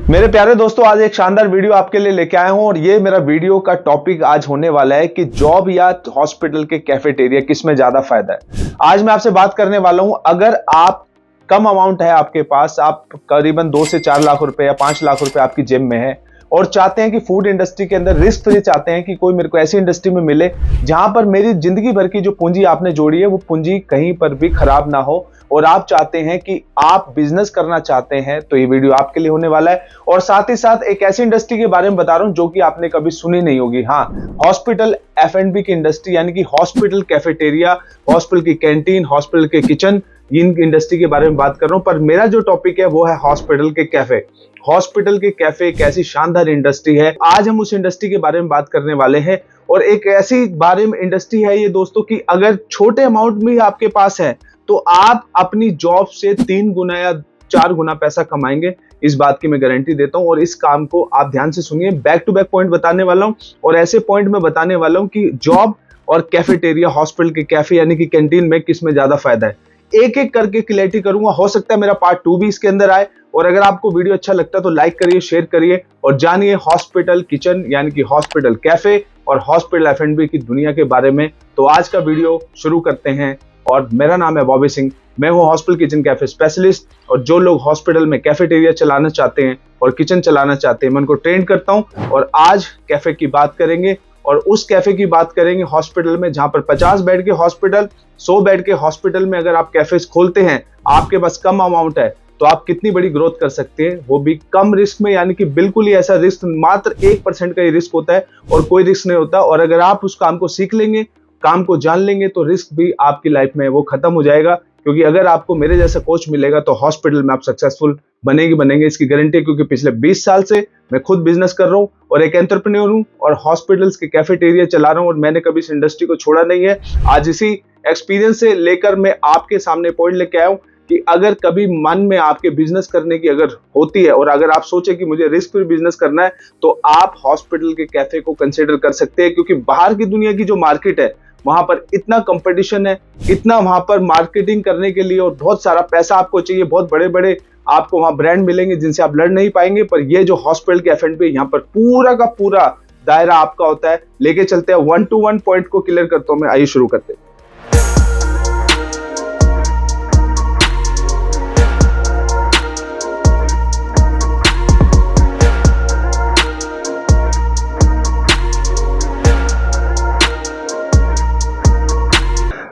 मेरे प्यारे दोस्तों, आज एक शानदार वीडियो आपके लिए लेके आया हूं और ये मेरा वीडियो का टॉपिक आज होने वाला है कि जॉब या हॉस्पिटल के कैफेटेरिया किस में ज्यादा फायदा है। आज मैं आपसे बात करने वाला हूं, अगर आप कम अमाउंट है आपके पास, आप करीबन 2 से 4 लाख रुपए या 5 लाख रुपए आपकी जेब में है और चाहते हैं कि फूड इंडस्ट्री के अंदर रिस्क फ्री चाहते हैं कि कोई मेरे को ऐसी इंडस्ट्री में मिले जहां पर मेरी जिंदगी भर की जो पूंजी आपने जोड़ी है वो पूंजी कहीं पर भी खराब ना हो और आप चाहते हैं कि आप बिजनेस करना चाहते हैं, तो ये वीडियो आपके लिए होने वाला है। और साथ ही साथ एक ऐसी इंडस्ट्री के बारे में बता रहा हूं जो कि आपने कभी सुनी नहीं होगी। हाँ, हॉस्पिटल F&B की इंडस्ट्री, यानी कि हॉस्पिटल कैफेटेरिया, हॉस्पिटल की कैंटीन, हॉस्पिटल के किचन, इन इंडस्ट्री के बारे में बात कर रहा हूं। पर मेरा जो टॉपिक है वो है हॉस्पिटल के कैफे। हॉस्पिटल के कैफे एक ऐसी शानदार इंडस्ट्री है, आज हम उस इंडस्ट्री के बारे में बात करने वाले हैं। और एक ऐसी बारे में इंडस्ट्री है ये दोस्तों कि अगर छोटे अमाउंट में आपके पास है तो आप अपनी जॉब से 3 गुना या 4 गुना पैसा कमाएंगे, इस बात की मैं गारंटी देता हूं। और इस काम को आप ध्यान से सुनिए, बैक टू बैक पॉइंट बताने वाला हूं और ऐसे पॉइंट में बताने वाला हूं कि जॉब और कैफेटेरिया, हॉस्पिटल के कैफे यानी कि कैंटीन में किस में ज्यादा फायदा है। एक एक करके क्लैरिटी करूंगा, हो सकता है मेरा पार्ट 2 भी इसके अंदर आए। और अगर आपको वीडियो अच्छा लगता है तो लाइक करिए, शेयर करिए और जानिए हॉस्पिटल किचन यानी कि हॉस्पिटल कैफे और हॉस्पिटल F&B की दुनिया के बारे में। तो आज का वीडियो शुरू करते हैं और मेरा नाम है बॉबी सिंह। मैं हूं हॉस्पिटल किचन कैफे स्पेशलिस्ट और जो लोग हॉस्पिटल में कैफेटेरिया चलाना चाहते हैं और किचन चलाना चाहते हैं मैं उनको ट्रेन करता हूं। और आज कैफे की बात करेंगे और उस कैफे की बात करेंगे हॉस्पिटल में जहां पर 50 बेड के हॉस्पिटल, 100 बेड के हॉस्पिटल में अगर आप कैफे खोलते हैं, आपके पास कम अमाउंट है तो आप कितनी बड़ी ग्रोथ कर सकते हैं, वो भी कम रिस्क में। यानी कि बिल्कुल ही ऐसा रिस्क, मात्र 1% का ही रिस्क होता है और कोई रिस्क नहीं होता। और अगर आप उस काम को सीख लेंगे, काम को जान लेंगे, तो रिस्क भी आपकी लाइफ में वो खत्म हो जाएगा। क्योंकि अगर आपको मेरे जैसा कोच मिलेगा तो हॉस्पिटल में आप सक्सेसफुल बनेंगे, इसकी गारंटी है। क्योंकि पिछले 20 साल से मैं खुद बिजनेस कर रहा हूं और एक एंटरप्रेन्योर हूं और हॉस्पिटल्स के कैफेटेरिया चला रहा हूं और मैंने कभी इस इंडस्ट्री को छोड़ा नहीं है। आज इसी एक्सपीरियंस से लेकर मैं आपके सामने पॉइंट लेके आया हूं कि अगर कभी मन में आपके बिजनेस करने की अगर होती है और अगर आप सोचे कि मुझे रिस्क फ्री बिजनेस करना है तो आप हॉस्पिटल के कैफे को कंसिडर कर सकते हैं। क्योंकि बाहर की दुनिया की जो मार्केट है वहां पर इतना कंपटीशन है, इतना वहां पर मार्केटिंग करने के लिए और बहुत सारा पैसा आपको चाहिए, बहुत बड़े बड़े आपको वहां ब्रांड मिलेंगे जिनसे आप लड़ नहीं पाएंगे। पर ये जो हॉस्पिटल के F&B, यहाँ पर पूरा का पूरा दायरा आपका होता है। लेके चलते हैं 1 to 1 पॉइंट को क्लियर करता हूं मैं। आइए शुरू करते हैं।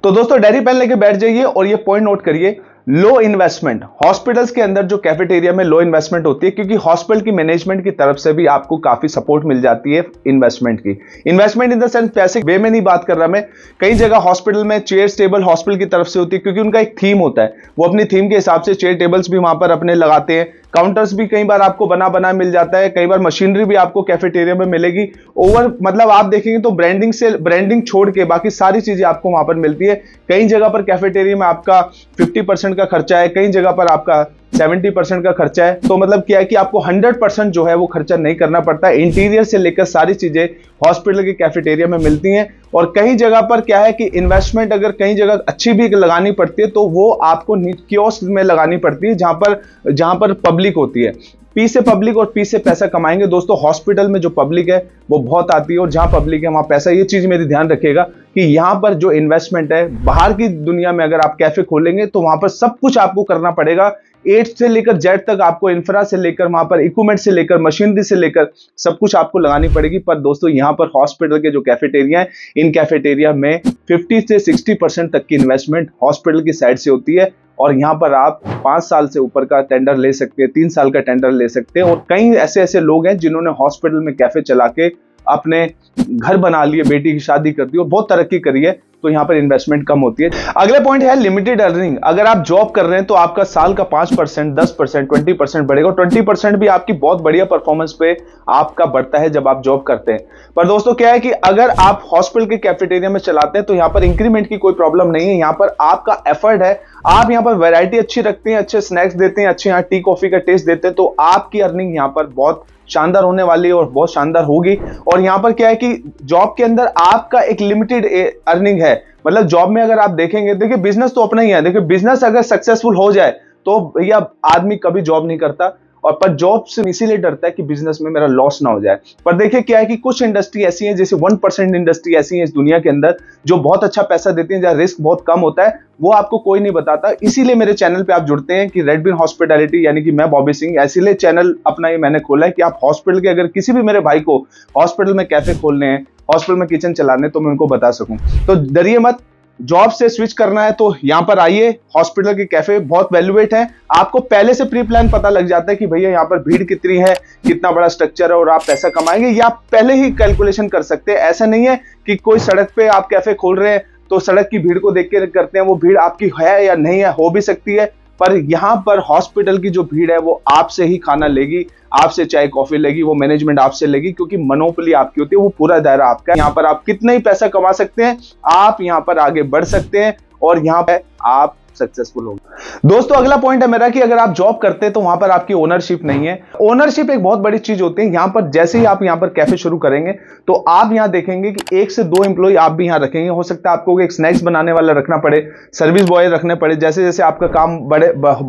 तो दोस्तों डायरी पेन लेके बैठ जाइए और ये पॉइंट नोट करिए, लो इन्वेस्टमेंट। हॉस्पिटल्स के अंदर जो कैफेटेरिया में लो इन्वेस्टमेंट होती है क्योंकि हॉस्पिटल की मैनेजमेंट की तरफ से भी आपको काफी सपोर्ट मिल जाती है इन्वेस्टमेंट की। इन्वेस्टमेंट इन द सेंस पैसे वे में नहीं बात कर रहा मैं। कई जगह हॉस्पिटल में चेयर टेबल हॉस्पिटल की तरफ से होती है क्योंकि उनका एक थीम होता है, वो अपनी थीम के हिसाब से चेयर टेबल्स भी वहां पर अपने लगाते हैं। काउंटर्स भी कई बार आपको बना मिल जाता है, कई बार मशीनरी भी आपको कैफेटेरिया में मिलेगी। मतलब आप देखेंगे तो ब्रांडिंग छोड़ के बाकी सारी चीजें आपको वहां पर मिलती है। कई जगह पर कैफेटेरिया में आपका 50% का खर्चा है, कई जगह पर आपका 70% का खर्चा है। तो मतलब क्या है कि आपको 100% जो है वो खर्चा नहीं करना पड़ता है। इंटीरियर से लेकर सारी चीजें हॉस्पिटल के कैफेटेरिया में मिलती हैं। और कई जगह पर क्या है कि इन्वेस्टमेंट अगर कई जगह अच्छी भी लगानी पड़ती है तो वो आपको कियोस्क में लगानी पड़ती है जहां पर पब्लिक होती है। पी से पब्लिक और पी से पैसा कमाएंगे। दोस्तों हॉस्पिटल में जो पब्लिक है वो बहुत आती है और जहां पब्लिक है वहां पैसा। ये चीज मेरी ध्यान रखिएगा कि यहां पर जो इन्वेस्टमेंट है, बाहर की दुनिया में अगर आप कैफे खोलेंगे तो वहां पर सब कुछ आपको करना पड़ेगा। A से लेकर Z तक आपको इंफ्रा से लेकर वहां पर इक्विपमेंट से लेकर मशीनरी से लेकर सब कुछ आपको लगानी पड़ेगी। पर दोस्तों यहाँ पर हॉस्पिटल के जो कैफेटेरिया है, इन कैफेटेरिया में 50 से 60% तक की इन्वेस्टमेंट हॉस्पिटल की साइड से होती है। और यहाँ पर आप 5 साल से ऊपर का टेंडर ले सकते हैं, 3 साल का टेंडर ले सकते हैं। और कई ऐसे लोग हैं जिन्होंने हॉस्पिटल में कैफे चला के अपने घर बना लिए, बेटी की शादी कर दी और बहुत तरक्की करी है। तो यहाँ पर इन्वेस्टमेंट कम होती है। अगला पॉइंट है लिमिटेड अर्निंग। अगर आप जॉब कर रहे हैं तो आपका साल का 5%, 10%, 20% बढ़ेगा। 20% भी आपकी बहुत बढ़िया परफॉर्मेंस पे आपका बढ़ता है जब आप जॉब करते हैं। पर दोस्तों क्या है कि अगर आप हॉस्पिटल के कैफेटेरिया में चलाते हैं तो यहाँ पर इंक्रीमेंट की कोई प्रॉब्लम नहीं है। यहाँ पर आपका एफर्ट है, आप यहाँ पर वैरायटी अच्छी रखते हैं, अच्छे स्नैक्स देते हैं, अच्छे यहाँ टी कॉफी का टेस्ट देते हैं, तो आपकी अर्निंग यहाँ पर बहुत शानदार होने वाली है और बहुत शानदार होगी। और यहाँ पर क्या है कि जॉब के अंदर आपका एक लिमिटेड अर्निंग है। मतलब जॉब में अगर आप देखेंगे, देखिए बिजनेस तो अपना ही है। देखिए बिजनेस अगर सक्सेसफुल हो जाए तो भैया आदमी कभी जॉब नहीं करता। और पर जॉब से इसीलिए डरता है कि बिजनेस में मेरा लॉस ना हो जाए। पर देखिए क्या है कि कुछ इंडस्ट्री ऐसी है, जैसे 1% इंडस्ट्री ऐसी है इस दुनिया के अंदर जो बहुत अच्छा पैसा देती है, जहां रिस्क बहुत कम होता है, वो आपको कोई नहीं बताता। इसीलिए मेरे चैनल पे आप जुड़ते हैं कि रेड बीन हॉस्पिटैलिटी, यानी कि मैं बॉबी सिंह, इसीलिए चैनल अपना ये मैंने खोला है कि आप हॉस्पिटल के, अगर किसी भी मेरे भाई को हॉस्पिटल में कैफे खोलने हैं, हॉस्पिटल में किचन चलाने, तो मैं उनको बता सकूं। तो डरिए मत, जॉब से स्विच करना है तो यहां पर आइए, हॉस्पिटल के कैफे बहुत वैल्यूएट है। आपको पहले से प्री प्लान पता लग जाता है कि भैया यहाँ पर भीड़ कितनी है, कितना बड़ा स्ट्रक्चर है और आप पैसा कमाएंगे, या आप पहले ही कैलकुलेशन कर सकते हैं। ऐसा नहीं है कि कोई सड़क पे आप कैफे खोल रहे हैं तो सड़क की भीड़ को देख के करते हैं, वो भीड़ आपकी है या नहीं है, हो भी सकती है, पर यहां पर हॉस्पिटल की जो भीड़ है वो आपसे ही खाना लेगी, आपसे चाय कॉफी लेगी, वो मैनेजमेंट आपसे लेगी, क्योंकि मोनोपोली आपकी होती है, वो पूरा दायरा आपका है। यहाँ पर आप कितना ही पैसा कमा सकते हैं, आप यहाँ पर आगे बढ़ सकते हैं और यहाँ पर आप सक्सेसफुल होगा। दोस्तों अगला पॉइंट है मेरा कि अगर आप जॉब करते हैं तो वहां पर आपकी ओनरशिप नहीं है। ओनरशिप एक बहुत बड़ी चीज होती है। यहां पर जैसे ही आप यहां पर कैफे शुरू करेंगे तो आप यहां देखेंगे कि 1 से 2 एम्प्लॉय आप भी यहां रखेंगे। हो सकता है आपको एक स्नैक्स बनाने वाला रखना पड़े, सर्विस बॉय रखने पड़े। जैसे जैसे आपका काम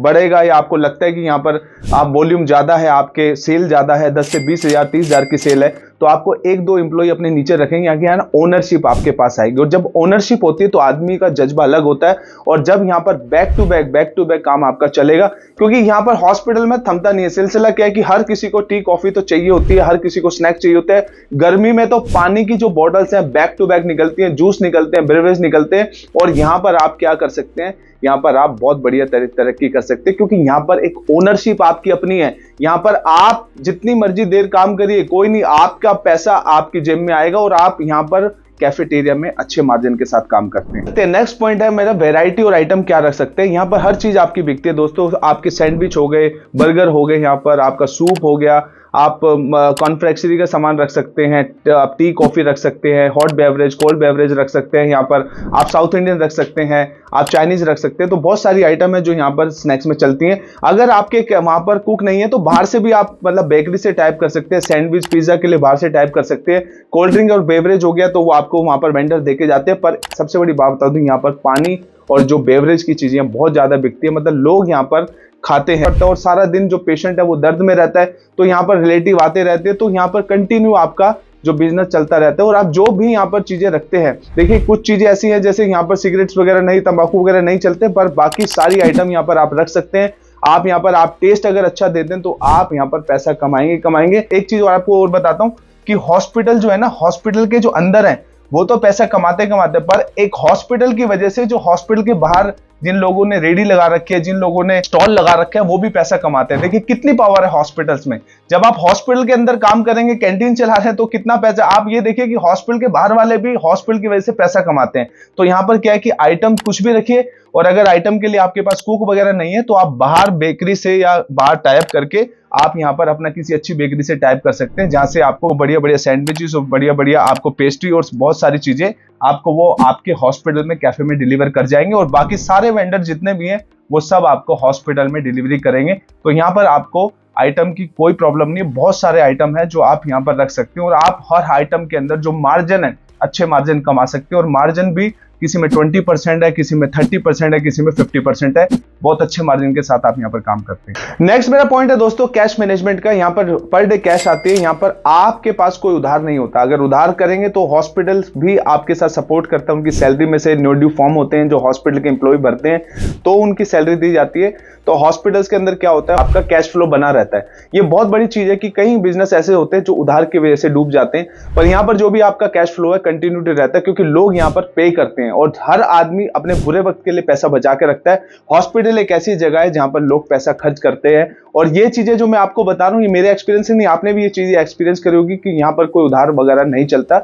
बढ़ेगा या आपको लगता है कि यहां पर आप वॉल्यूम ज्यादा है, आपके सेल ज्यादा है, 10 से 20 हजार 30 हजार की सेल है, तो आपको 1-2 एम्प्लॉय अपने नीचे रखेंगे। यहाँ ना ओनरशिप आपके पास आएगी, और जब ओनरशिप होती है तो आदमी का जज्बा अलग होता है, और जब यहाँ पर बैक टू बैक काम आपका चलेगा, क्योंकि यहाँ पर हॉस्पिटल में थमता नहीं है सिलसिला। क्या है कि हर किसी को टी कॉफी तो चाहिए होती है, हर किसी को स्नैक्स चाहिए होते हैं। गर्मी में तो पानी की जो बॉटल्स हैं बैक टू बैक निकलती हैं, जूस निकलते हैं, बेवरेज निकलते हैं, और यहाँ पर आप क्या कर सकते हैं, यहाँ पर आप बहुत बढ़िया तरक्की कर सकते हैं, क्योंकि यहाँ पर एक ओनरशिप आपकी अपनी है। यहाँ पर आप जितनी मर्जी देर काम करिए, कोई नहीं, आपका पैसा आपकी जेब में आएगा और आप यहाँ पर कैफेटेरिया में अच्छे मार्जिन के साथ काम करते हैं। नेक्स्ट पॉइंट है मेरा, वैरायटी और आइटम क्या रख सकते हैं। यहाँ पर हर चीज आपकी बिकती है दोस्तों। आपके सैंडविच हो गए, बर्गर हो गए, यहाँ पर आपका सूप हो गया, आप कॉन्फ्रेक्शनरी का सामान रख सकते हैं, आप टी कॉफी रख सकते हैं, हॉट बेवरेज, कोल्ड बेवरेज रख सकते हैं, यहाँ पर आप साउथ इंडियन रख सकते हैं, आप चाइनीज रख सकते हैं। तो बहुत सारी आइटम है जो यहाँ पर स्नैक्स में चलती हैं। अगर आपके वहां पर कुक नहीं है तो बाहर से भी आप मतलब बेकरी से टाइप कर सकते हैं, सैंडविच पिज्जा के लिए बाहर से टाइप कर सकते हैं। कोल्ड ड्रिंक और बेवरेज हो गया तो वो आपको वहां पर वेंडर देके जाते हैं। पर सबसे बड़ी बात बता दूं, यहाँ पर पानी और जो बेवरेज की चीजें बहुत ज्यादा बिकती है, मतलब लोग यहाँ पर खाते हैं, और सारा दिन जो पेशेंट है वो दर्द में रहता है, तो यहाँ पर रिलेटिव आते रहते हैं, तो यहाँ पर कंटिन्यू आपका जो बिजनेस चलता रहता है। और आप जो भी यहाँ पर चीजें रखते हैं, देखिए कुछ चीजें ऐसी हैं जैसे यहाँ पर सिगरेट्स वगैरह नहीं, तंबाकू वगैरह नहीं चलते, पर बाकी सारी आइटम यहाँ पर आप रख सकते हैं। आप यहाँ पर आप टेस्ट अगर अच्छा देते हैं तो आप यहाँ पर पैसा कमाएंगे। एक चीज और आपको और बताता हूँ कि हॉस्पिटल जो है ना, हॉस्पिटल के जो अंदर है वो तो पैसा कमाते, पर एक हॉस्पिटल की वजह से जो हॉस्पिटल के बाहर जिन लोगों ने रेडी लगा रखी है, जिन लोगों ने स्टॉल लगा रखे हैं, वो भी पैसा कमाते हैं। देखिए कितनी पावर है हॉस्पिटल्स में। जब आप हॉस्पिटल के अंदर काम करेंगे, कैंटीन चला रहे हैं, तो कितना पैसा, आप ये देखिए कि हॉस्पिटल के बाहर वाले भी हॉस्पिटल की वजह से पैसा कमाते हैं। तो यहाँ पर क्या है कि आइटम कुछ भी रखिए, और अगर आइटम के लिए आपके पास कुक वगैरह नहीं है तो आप बाहर बेकरी से या बाहर टाइप करके आप यहाँ पर अपना किसी अच्छी बेकरी से टाइप कर सकते हैं, जहां से आपको बढ़िया बढ़िया सैंडविचेस और बढ़िया बढ़िया आपको पेस्ट्री और बहुत सारी चीजें आपको वो आपके हॉस्पिटल में, कैफे में डिलीवर कर जाएंगे। और बाकी सारे वेंडर जितने भी हैं वो सब आपको हॉस्पिटल में डिलीवरी करेंगे। तो यहाँ पर आपको आइटम की कोई प्रॉब्लम नहीं है, बहुत सारे आइटम है जो आप यहाँ पर रख सकते हैं, और आप हर आइटम के अंदर जो मार्जिन है, अच्छे मार्जिन कमा सकते हैं। और मार्जिन भी किसी में 20% है, किसी में 30% है, किसी में 50% है। बहुत अच्छे मार्जिन के साथ आप यहाँ पर काम करते हैं। नेक्स्ट मेरा पॉइंट है दोस्तों कैश मैनेजमेंट का। यहाँ पर डे कैश आती है, यहाँ पर आपके पास कोई उधार नहीं होता। अगर उधार करेंगे तो हॉस्पिटल भी आपके साथ सपोर्ट करता है, उनकी सैलरी में से नो ड्यू फॉर्म होते हैं जो हॉस्पिटल के एम्प्लॉय भरते हैं, तो उनकी सैलरी दी जाती है। तो हॉस्पिटल्स के अंदर क्या होता है, आपका कैश फ्लो बना रहता है। ये बहुत बड़ी चीज है कि कई बिजनेस ऐसे होते हैं जो उधार की वजह से डूब जाते हैं, पर यहाँ पर जो भी आपका कैश फ्लो है कंटिन्यूटी रहता है, क्योंकि लोग यहाँ पर पे करते हैं और हर आदमी अपने बुरे वक्त के लिए पैसा बचा के रखता है। हॉस्पिटल एक ऐसी जगह है जहां पर लोग पैसा खर्च करते हैं, और ये चीजें जो मैं आपको बता रहा हूँ ये मेरे एक्सपीरियंस से नहीं, आपने भी ये चीजें एक्सपीरियंस करी होगी कि यहाँ पर कोई उधार वगैरह नहीं चलता।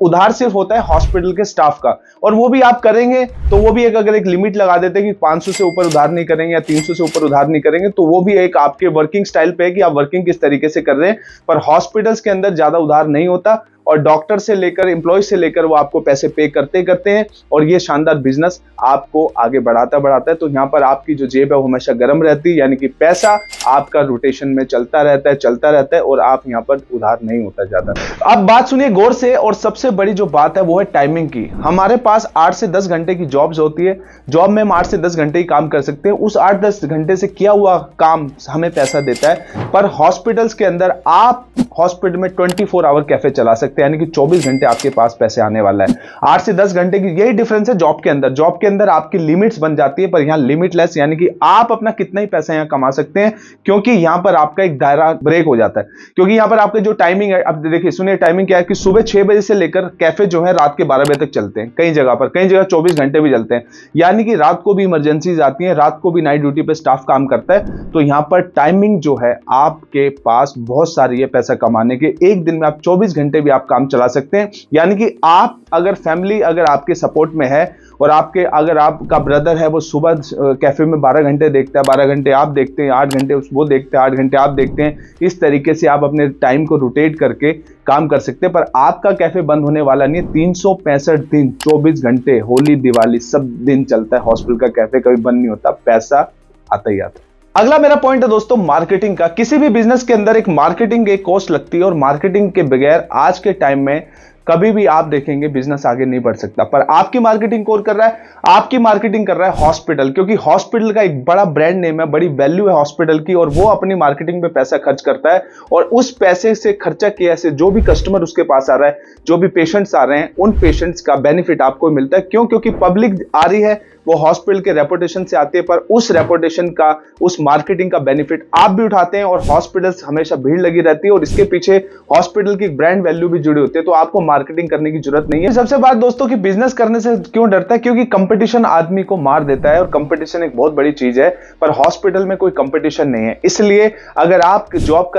उधार सिर्फ होता है हॉस्पिटल के स्टाफ का, और वो भी आप करेंगे तो वो भी अगर एक लिमिट लगा देते हैं कि 500 से ऊपर उधार नहीं करेंगे या 300 से ऊपर उधार नहीं करेंगे, तो वो भी एक आपके वर्किंग स्टाइल पे है कि आप वर्किंग किस तरीके से कर रहे हैं। पर हॉस्पिटल्स के अंदर ज्यादा उधार नहीं होता, और डॉक्टर से लेकर एम्प्लॉय से लेकर वो आपको पैसे पे करते हैं, और ये शानदार बिजनेस आपको आगे बढ़ाता है। तो यहाँ पर आपकी जो जेब है वो हमेशा गर्म रहती है, यानी कि पैसा आपका रोटेशन में चलता रहता है, और आप यहाँ पर उधार नहीं होता ज्यादा। अब बात सुनिए गौर से और सबसे बड़ी जो बात है वो है टाइमिंग की। हमारे पास 8 से 10 घंटे की जॉब्स होती है, जॉब में हम 8 से 10 घंटे ही काम कर सकते हैं, उस 8-10 घंटे से किया हुआ काम हमें पैसा देता है। पर हॉस्पिटल्स के अंदर आप हॉस्पिटल में 24 आवर कैफे चला सकते हैं, यानी कि 24 घंटे आपके पास पैसे आने वाला है। 8 से 10 घंटे की यही डिफरेंस है जॉब के अंदर। जॉब के अंदर आपकी लिमिट्स बन जाती है, पर यहां लिमिटलेस, यानी कि आप अपना कितना ही पैसा यहां कमा सकते हैं, क्योंकि यहां पर आपका एक दायरा ब्रेक हो जाता है। क्योंकि यहां पर आपका जो टाइमिंग है, अब देखिए सुनिए टाइमिंग क्या है कि सुबह 6 बजे से लेकर कैफे जो है रात के 12 बजे तक चलते हैं। कई जगह 24 घंटे भी चलते हैं, यानी कि रात को भी इमरजेंसीज आती हैं, रात को भी नाइट ड्यूटी पे स्टाफ काम करता है। तो यहां पर टाइमिंग जो है आपके पास बहुत सारी है पैसा कमाने के। एक दिन में आप 24 घंटे भी आप काम चला सकते हैं, यानी कि आप अगर फैमिली अगर आपके सपोर्ट में है और अगर आपका ब्रदर है वो सुबह कैफे में 12 घंटे देखता है, 12 घंटे आप देखते हैं, 8 घंटे वो देखते हैं, 8 घंटे आप देखते हैं, इस तरीके से आप अपने टाइम को रोटेट करके काम कर सकते हैं। पर आपका कैफे बंद होने वाला नहीं है। 365 दिन 24 घंटे, होली दिवाली सब दिन चलता है हॉस्पिटल का कैफे, कभी बंद नहीं होता, पैसा आता ही आता है। अगला मेरा पॉइंट है दोस्तों मार्केटिंग का। किसी भी बिजनेस के अंदर एक मार्केटिंग एक कॉस्ट लगती है, और मार्केटिंग के बगैर आज के टाइम में कभी भी आप देखेंगे बिजनेस आगे नहीं बढ़ सकता। पर आपकी मार्केटिंग कौन कर रहा है? आपकी मार्केटिंग कर रहा है हॉस्पिटल, क्योंकि हॉस्पिटल का एक बड़ा ब्रांड नेम है, बड़ी वैल्यू है हॉस्पिटल की, और वो अपनी मार्केटिंग पे पैसा खर्च करता है। और उस पैसे से खर्चा किया से जो भी कस्टमर उसके पास आ रहा है, जो भी पेशेंट्स आ रहे हैं, उन पेशेंट्स का बेनिफिट आपको मिलता है। क्यों? क्योंकि पब्लिक आ रही है, वो हॉस्पिटल के रेपुटेशन से आती है, पर उस रेपुटेशन का, उस मार्केटिंग का बेनिफिट आप भी उठाते हैं। और हॉस्पिटल्स हमेशा भीड़ लगी रहती है, और इसके पीछे हॉस्पिटल की ब्रांड वैल्यू भी जुड़ी होती है। तो आपको मार्केटिंग करने की जरूरत नहीं है। सबसे बात दोस्तों कि बिजनेस करने से क्यों डरता है? क्योंकि कंपटीशन आदमी को मार देता है, और कंपटीशन एक बहुत बड़ी चीज है। पर हॉस्पिटल में कोई कंपटीशन नहीं है। इसलिए अगर आप जॉब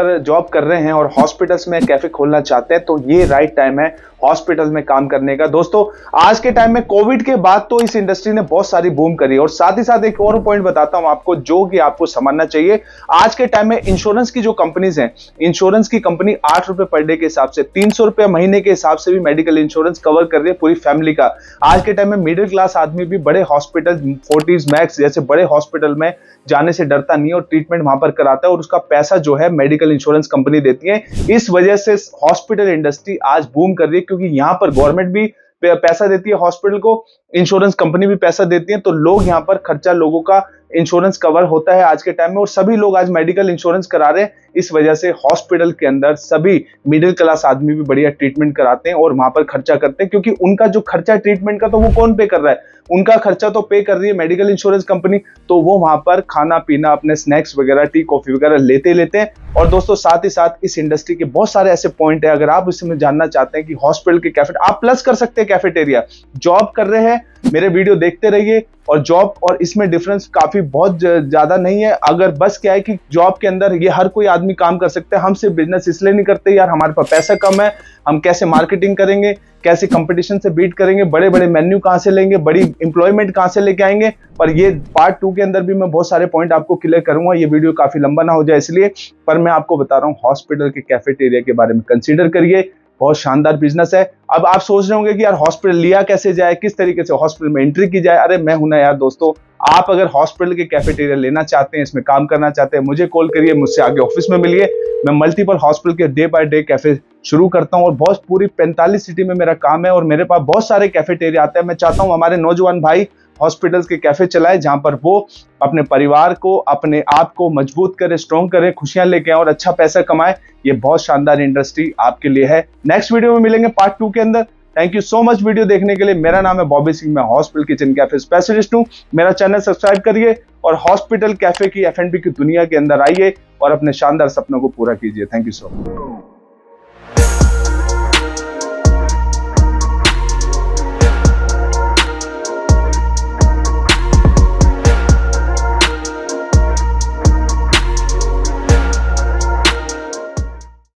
कर रहे हैं और हॉस्पिटल्स में कैफे खोलना चाहते हैं, तो ये राइट टाइम है हॉस्पिटल में काम करने का। दोस्तों आज के टाइम में कोविड के बाद तो इस इंडस्ट्री ने बहुत सारी बूम करी, और साथ ही साथ एक और पॉइंट बताता हूं आपको जो कि आपको समझना चाहिए। आज के टाइम में इंश्योरेंस की जो कंपनीज हैं, इंश्योरेंस की कंपनी 8 रुपए पर डे के हिसाब से, 300 रुपए महीने के हिसाब से भी मेडिकल इंश्योरेंस कवर कर रही है पूरी फैमिली का। आज के टाइम में मिडिल क्लास आदमी भी बड़े हॉस्पिटल, फोर्टिस मैक्स जैसे बड़े हॉस्पिटल में जाने से डरता नहीं है, और ट्रीटमेंट वहां पर कराता है, और उसका पैसा जो है मेडिकल इंश्योरेंस कंपनी देती है। इस वजह से हॉस्पिटल इंडस्ट्री आज बूम कर रही है, क्योंकि यहां पर गवर्नमेंट भी पैसा देती है हॉस्पिटल को, इंश्योरेंस कंपनी भी पैसा देती है, तो लोग यहां पर खर्चा, लोगों का इंश्योरेंस कवर होता है आज के टाइम में, और सभी लोग आज मेडिकल इंश्योरेंस करा रहे हैं। इस वजह से हॉस्पिटल के अंदर सभी मिडिल क्लास आदमी भी बढ़िया ट्रीटमेंट कराते हैं और वहां पर खर्चा करते हैं, क्योंकि उनका जो खर्चा ट्रीटमेंट का, तो वो कौन पे कर रहा है? उनका खर्चा तो पे कर रही है मेडिकल इंश्योरेंस कंपनी। तो वो वहां पर खाना पीना, अपने स्नैक्स वगैरह, टी कॉफी वगैरह लेते हैं। और दोस्तों साथ ही साथ इस इंडस्ट्री के बहुत सारे ऐसे पॉइंट है, अगर आप इसमें जानना चाहते हैं कि हॉस्पिटल के कैफे आप प्लस कर सकते हैं कैफेटेरिया। जॉब कर रहे हैं, मेरे वीडियो देखते रहिए, और जॉब और इसमें डिफरेंस काफी बहुत ज्यादा नहीं है। अगर बस क्या है कि जॉब के अंदर ये हर कोई आदमी काम कर सकते हैं। हम सिर्फ बिजनेस इसलिए नहीं करते यार हमारे पास पैसा कम है, हम कैसे मार्केटिंग करेंगे, कैसे कंपटीशन से बीट करेंगे, बड़े बड़े मेन्यू कहां से लेंगे, बड़ी एम्प्लॉयमेंट कहां से लेके आएंगे। पर ये पार्ट 2 के अंदर भी मैं बहुत सारे पॉइंट आपको क्लियर करूंगा, ये वीडियो काफी लंबा ना हो जाए इसलिए। पर मैं आपको बता रहा हूं हॉस्पिटल के कैफेटेरिया के बारे में कंसीडर करिए, बहुत शानदार बिजनेस है। अब आप सोच रहे होंगे कि यार हॉस्पिटल लिया कैसे जाए, किस तरीके से हॉस्पिटल में एंट्री की जाए। अरे मैं हूं ना यार दोस्तों, आप अगर हॉस्पिटल के कैफेटेरिया लेना चाहते हैं, इसमें काम करना चाहते हैं, मुझे कॉल करिए, मुझसे आगे ऑफिस में मिलिए। मैं मल्टीपल हॉस्पिटल के डे बाय डे कैफे शुरू करता हूं, और बहुत पूरी 45 सिटी में मेरा काम है, और मेरे पास बहुत सारे कैफेटेरिया आते हैं। मैं चाहता हूं हमारे नौजवान भाई हॉस्पिटल्स के कैफे चलाए, जहां पर वो अपने परिवार को, अपने आप को मजबूत करे, स्ट्रॉन्ग करे, खुशियां लेके आए और अच्छा पैसा कमाए। ये बहुत शानदार इंडस्ट्री आपके लिए है। नेक्स्ट वीडियो में मिलेंगे पार्ट 2 के अंदर। Thank you so much video देखने के लिए। मेरा नाम है बॉबी सिंह, मैं हॉस्पिटल किचन कैफे स्पेशलिस्ट हूं। मेरा चैनल सब्सक्राइब करिए, और हॉस्पिटल कैफे की F&B की दुनिया के अंदर आइए, और अपने शानदार सपनों को पूरा कीजिए। Thank you so much.